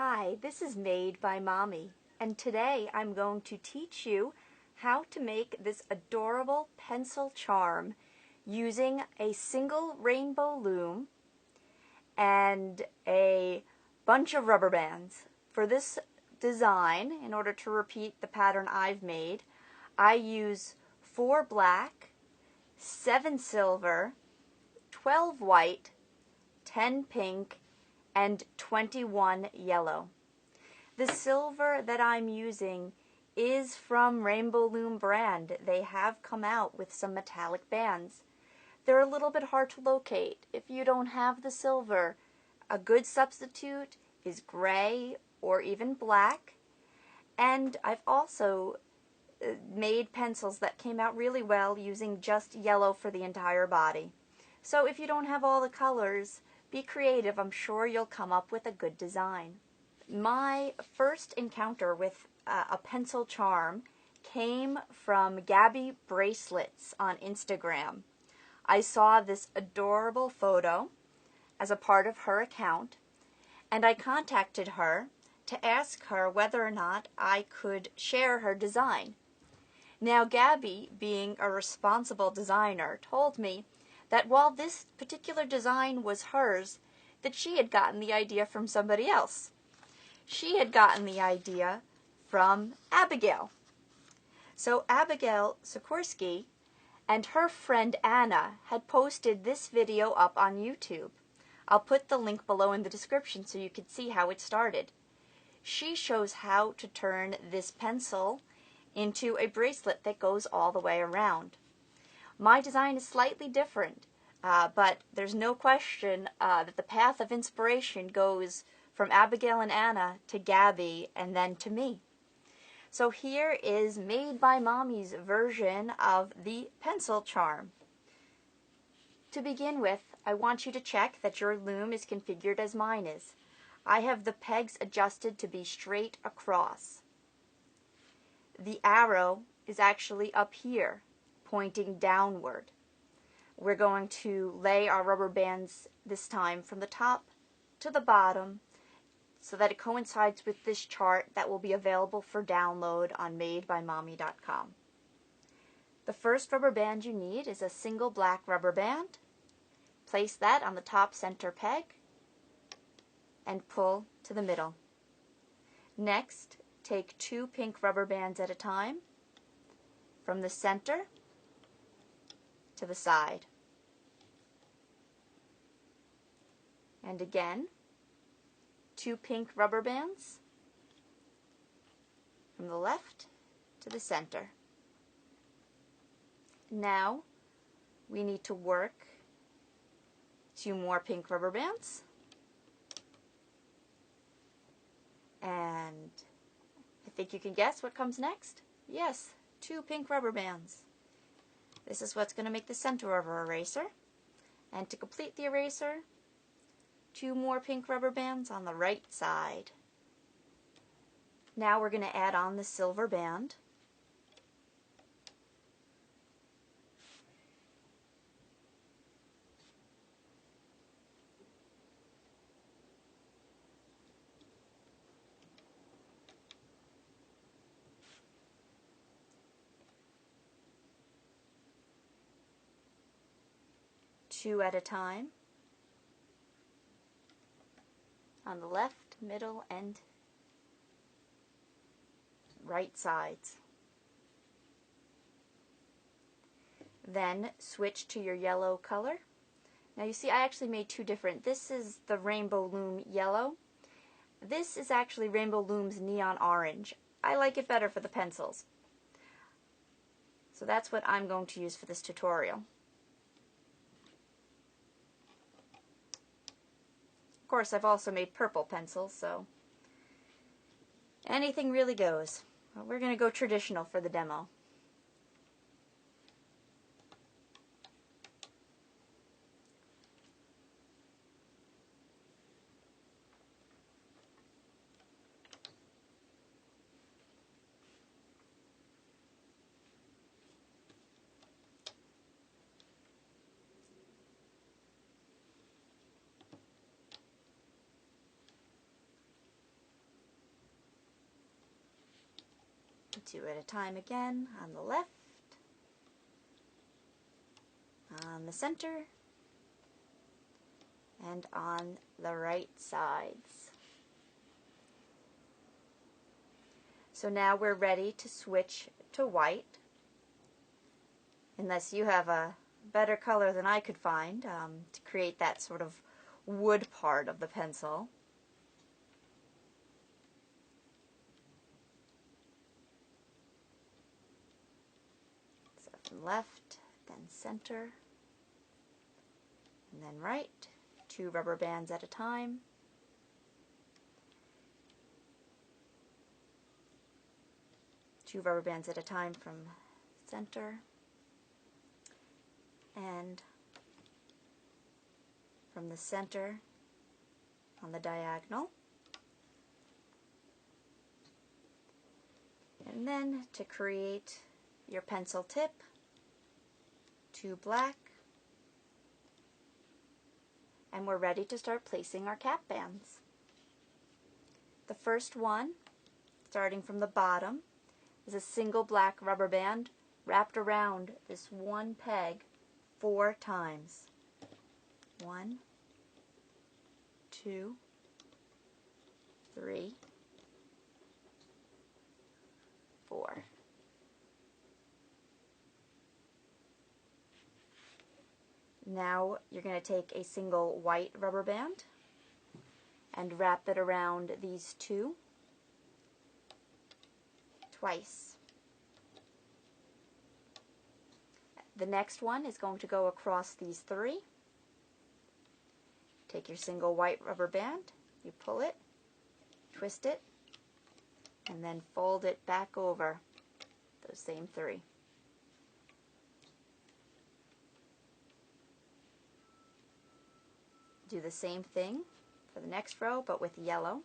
Hi, this is Made by Mommy, and today I'm going to teach you how to make this adorable pencil charm using a single rainbow loom and a bunch of rubber bands. For this design, in order to repeat the pattern I've made, I use 4 black, 7 silver, 12 white, 10 pink, and 21 yellow. The silver that I'm using is from Rainbow Loom brand. They have come out with some metallic bands. They're a little bit hard to locate. If you don't have the silver, a good substitute is gray or even black. And I've also made pencils that came out really well using just yellow for the entire body. So if you don't have all the colors, be creative. I'm sure you'll come up with a good design. My first encounter with a pencil charm came from Gabby Bracelets on Instagram. I saw this adorable photo as a part of her account, and I contacted her to ask her whether or not I could share her design. Now, Gabby, being a responsible designer, told me that while this particular design was hers, that she had gotten the idea from somebody else. She had gotten the idea from Abigail. So Abigail Sikorsky and her friend Anna had posted this video up on YouTube. I'll put the link below in the description so you can see how it started. She shows how to turn this pencil into a bracelet that goes all the way around. My design is slightly different, but there's no question that the path of inspiration goes from Abigail and Anna to Gabby and then to me. So here is Made by Mommy's version of the pencil charm. To begin with, I want you to check that your loom is configured as mine is. I have the pegs adjusted to be straight across. The arrow is actually up here, pointing downward. We're going to lay our rubber bands this time from the top to the bottom so that it coincides with this chart that will be available for download on madebymommy.com. The first rubber band you need is a single black rubber band. Place that on the top center peg and pull to the middle. Next, take 2 pink rubber bands at a time from the center to the side. And again, 2 pink rubber bands from the left to the center. Now we need to work 2 more pink rubber bands, and I think you can guess what comes next. Yes, 2 pink rubber bands. This is what's going to make the center of our eraser. And to complete the eraser, 2 more pink rubber bands on the right side. Now we're going to add on the silver band. Two at a time on the left, middle, and right sides. Then switch to your yellow color. Now you see I actually made 2 different. This is the Rainbow Loom yellow. This is actually Rainbow Loom's neon orange. I like it better for the pencils. So that's what I'm going to use for this tutorial. Of course, I've also made purple pencils, so anything really goes. Well, we're going to go traditional for the demo. Two at a time again on the left, on the center, and on the right sides. So now we're ready to switch to white, unless you have a better color than I could find to create that sort of wood part of the pencil. So from left, then center, and then right, 2 rubber bands at a time. Two rubber bands at a time from center, and from the center on the diagonal. And then to create your pencil tip, 2 black, and we're ready to start placing our cap bands. The first one, starting from the bottom, is a single black rubber band wrapped around this one peg 4 times. 1, 2, 3, 4. Now you're going to take a single white rubber band and wrap it around these 2 twice. The next one is going to go across these 3. Take your single white rubber band, you pull it, twist it, and then fold it back over those same 3. Do the same thing for the next row, but with yellow.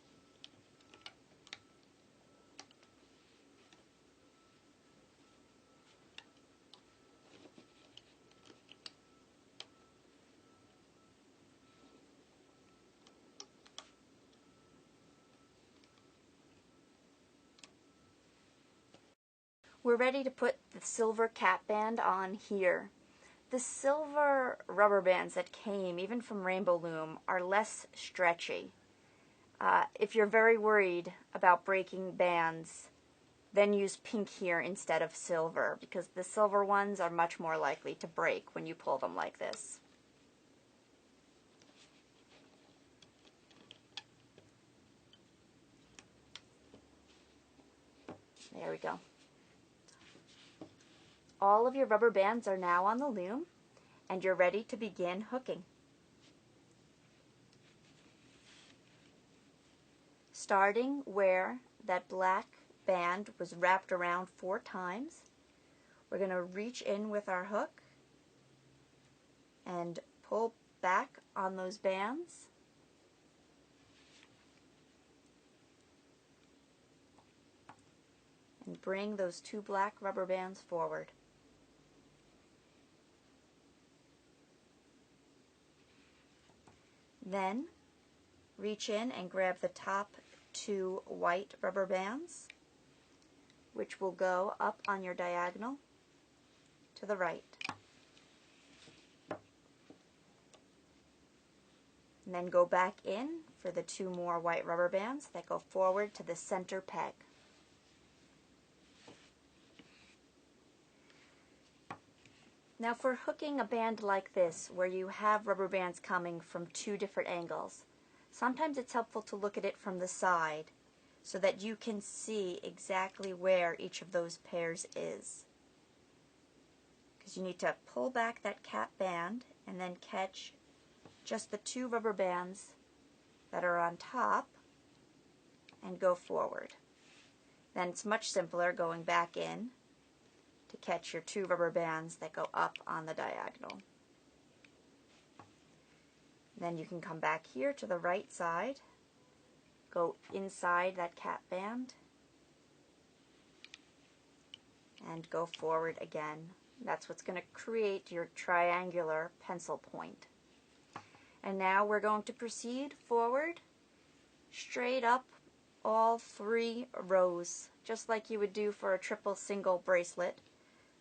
We're ready to put the silver cap band on here. The silver rubber bands that came, even from Rainbow Loom, are less stretchy. If you're very worried about breaking bands, then use pink here instead of silver, because the silver ones are much more likely to break when you pull them like this. There we go. All of your rubber bands are now on the loom, and you're ready to begin hooking. Starting where that black band was wrapped around 4 times, we're going to reach in with our hook and pull back on those bands. And bring those 2 black rubber bands forward. Then reach in and grab the top 2 white rubber bands, which will go up on your diagonal to the right. And then go back in for the 2 more white rubber bands that go forward to the center peg. Now for hooking a band like this, where you have rubber bands coming from 2 different angles, sometimes it's helpful to look at it from the side so that you can see exactly where each of those pairs is. Because you need to pull back that cap band and then catch just the 2 rubber bands that are on top and go forward. Then it's much simpler going back in to catch your 2 rubber bands that go up on the diagonal. Then you can come back here to the right side, go inside that cap band, and go forward again. That's what's going to create your triangular pencil point. And now we're going to proceed forward, straight up all 3 rows, just like you would do for a triple single bracelet,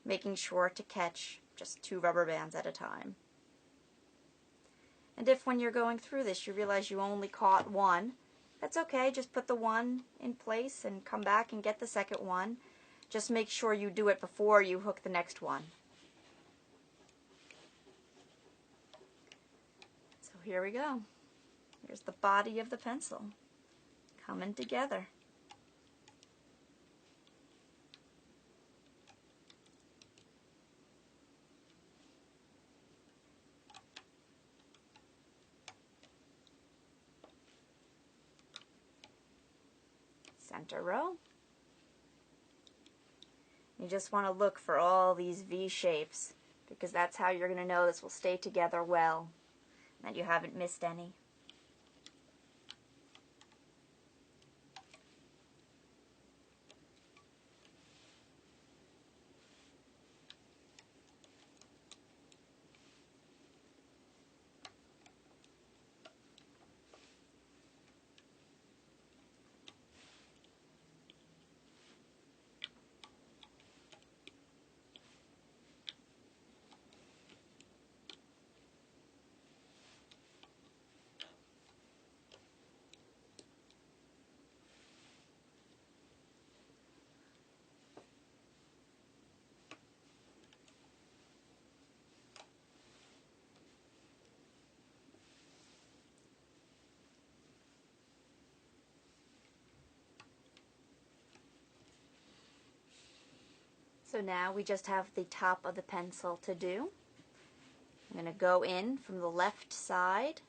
making sure to catch just 2 rubber bands at a time. And if when you're going through this you realize you only caught 1, that's okay. Just put the 1 in place and come back and get the second one. Just make sure you do it before you hook the next one. So here we go. Here's the body of the pencil coming together. Center row. You just want to look for all these V shapes because that's how you're going to know this will stay together well and that you haven't missed any. So now we just have the top of the pencil to do. I'm going to go in from the left side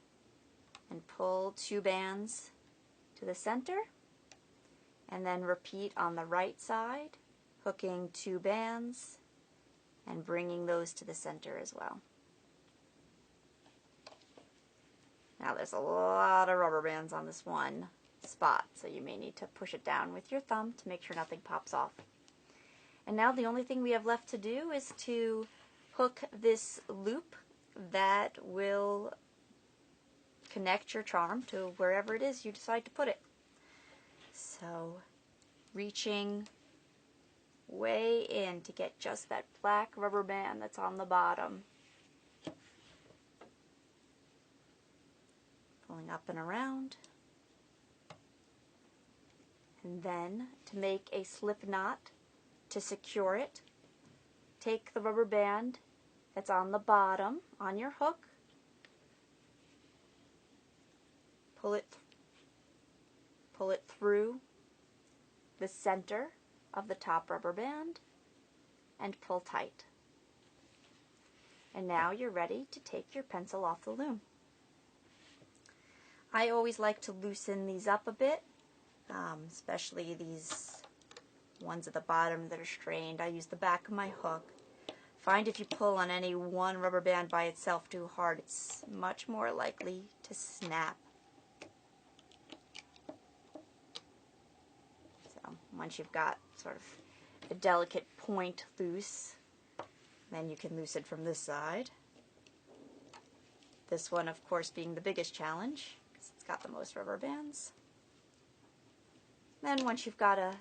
and pull 2 bands to the center, and then repeat on the right side, hooking 2 bands and bringing those to the center as well. Now there's a lot of rubber bands on this one spot, so you may need to push it down with your thumb to make sure nothing pops off. And now the only thing we have left to do is to hook this loop that will connect your charm to wherever it is you decide to put it. So reaching way in to get just that black rubber band that's on the bottom. Pulling up and around. And then to make a slip knot, to secure it, take the rubber band that's on the bottom on your hook, pull it through the center of the top rubber band and pull tight. And now you're ready to take your pencil off the loom. I always like to loosen these up a bit, especially these ones at the bottom that are strained. I use the back of my hook. Find if you pull on any one rubber band by itself too hard, it's much more likely to snap. So once you've got sort of the delicate point loose, then you can loosen from this side. This one, of course, being the biggest challenge because it's got the most rubber bands. Then once you've got a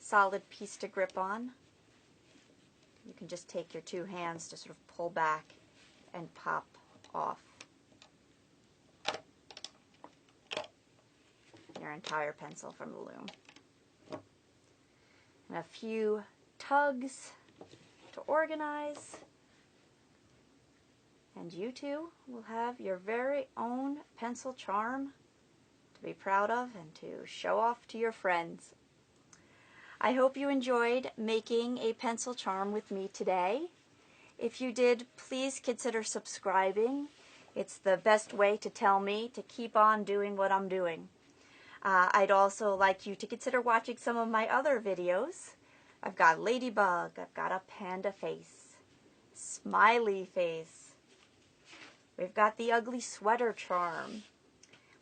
solid piece to grip on, you can just take your 2 hands to sort of pull back and pop off your entire pencil from the loom. And a few tugs to organize, and you too will have your very own pencil charm to be proud of and to show off to your friends. I hope you enjoyed making a pencil charm with me today. If you did, please consider subscribing. It's the best way to tell me to keep on doing what I'm doing. I'd also like you to consider watching some of my other videos. I've got a ladybug, I've got a panda face, smiley face. We've got the ugly sweater charm.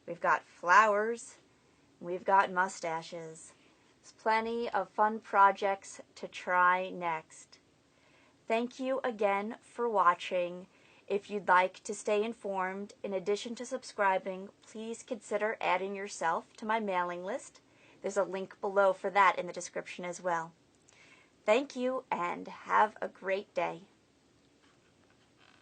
We've got flowers. We've got mustaches. There's plenty of fun projects to try next. Thank you again for watching. If you'd like to stay informed, in addition to subscribing, please consider adding yourself to my mailing list. There's a link below for that in the description as well. Thank you and have a great day.